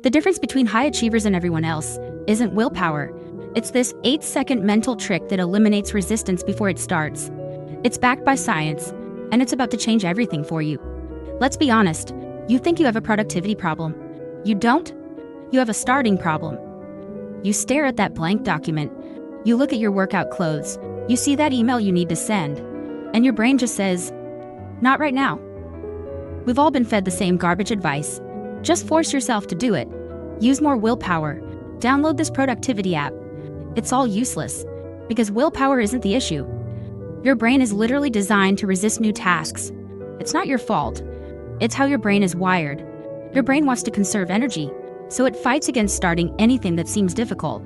The difference between high achievers and everyone else isn't willpower. It's this 8-second mental trick that eliminates resistance before it starts. It's backed by science, and it's about to change everything for you. Let's be honest, you think you have a productivity problem. You don't. You have a starting problem. You stare at that blank document. You look at your workout clothes. You see that email you need to send. And your brain just says, not right now. We've all been fed the same garbage advice. Just force yourself to do it. Use more willpower. Download this productivity app. It's all useless, because willpower isn't the issue. Your brain is literally designed to resist new tasks. It's not your fault. It's how your brain is wired. Your brain wants to conserve energy, so it fights against starting anything that seems difficult.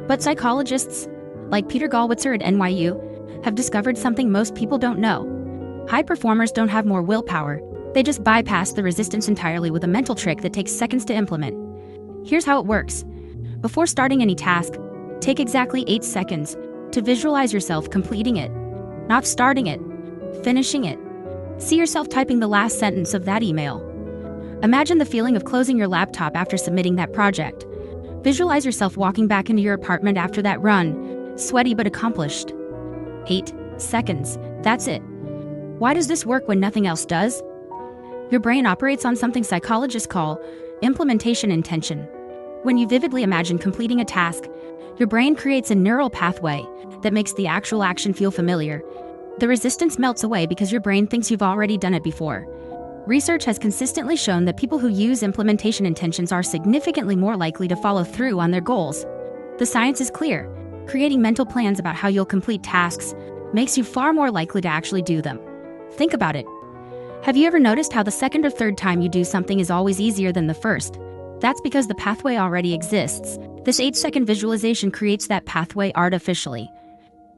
But psychologists, like Peter Gollwitzer at NYU, have discovered something most people don't know. High performers don't have more willpower. They just bypass the resistance entirely with a mental trick that takes seconds to implement. Here's how it works. Before starting any task, take exactly 8 seconds to visualize yourself completing it. Not starting it, finishing it. See yourself typing the last sentence of that email. Imagine the feeling of closing your laptop after submitting that project. Visualize yourself walking back into your apartment after that run, sweaty but accomplished. 8 seconds, that's it. Why does this work when nothing else does? Your brain operates on something psychologists call implementation intention. When you vividly imagine completing a task, your brain creates a neural pathway that makes the actual action feel familiar. The resistance melts away because your brain thinks you've already done it before. Research has consistently shown that people who use implementation intentions are significantly more likely to follow through on their goals. The science is clear. Creating mental plans about how you'll complete tasks makes you far more likely to actually do them. Think about it. Have you ever noticed how the second or third time you do something is always easier than the first? That's because the pathway already exists. This 8-second visualization creates that pathway artificially.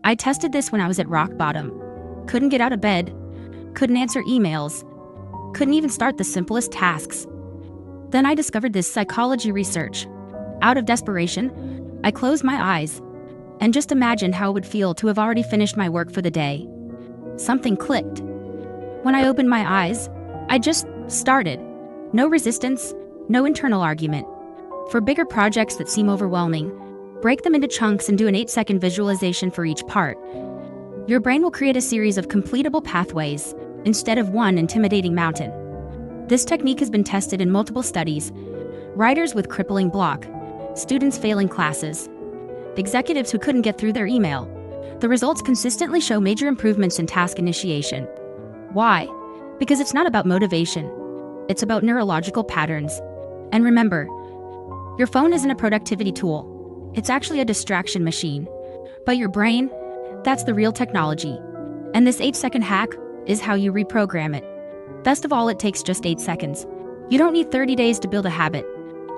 I tested this when I was at rock bottom. Couldn't get out of bed, couldn't answer emails, couldn't even start the simplest tasks. Then I discovered this psychology research. Out of desperation, I closed my eyes and just imagined how it would feel to have already finished my work for the day. Something clicked. When I opened my eyes, I just started. No resistance, no internal argument. For bigger projects that seem overwhelming, break them into chunks and do an 8-second visualization for each part. Your brain will create a series of completable pathways instead of one intimidating mountain. This technique has been tested in multiple studies. Writers with crippling block, students failing classes, executives who couldn't get through their email. The results consistently show major improvements in task initiation. Why? Because it's not about motivation. It's about neurological patterns. And remember, your phone isn't a productivity tool. It's actually a distraction machine. But your brain, that's the real technology. And this 8-second hack is how you reprogram it. Best of all, it takes just 8 seconds. You don't need 30 days to build a habit.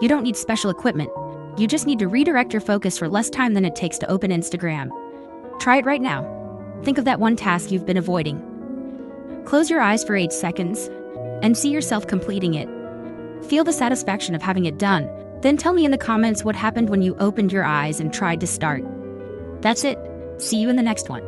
You don't need special equipment. You just need to redirect your focus for less time than it takes to open Instagram. Try it right now. Think of that one task you've been avoiding. Close your eyes for 8 seconds and see yourself completing it. Feel the satisfaction of having it done. Then tell me in the comments what happened when you opened your eyes and tried to start. That's it. See you in the next one.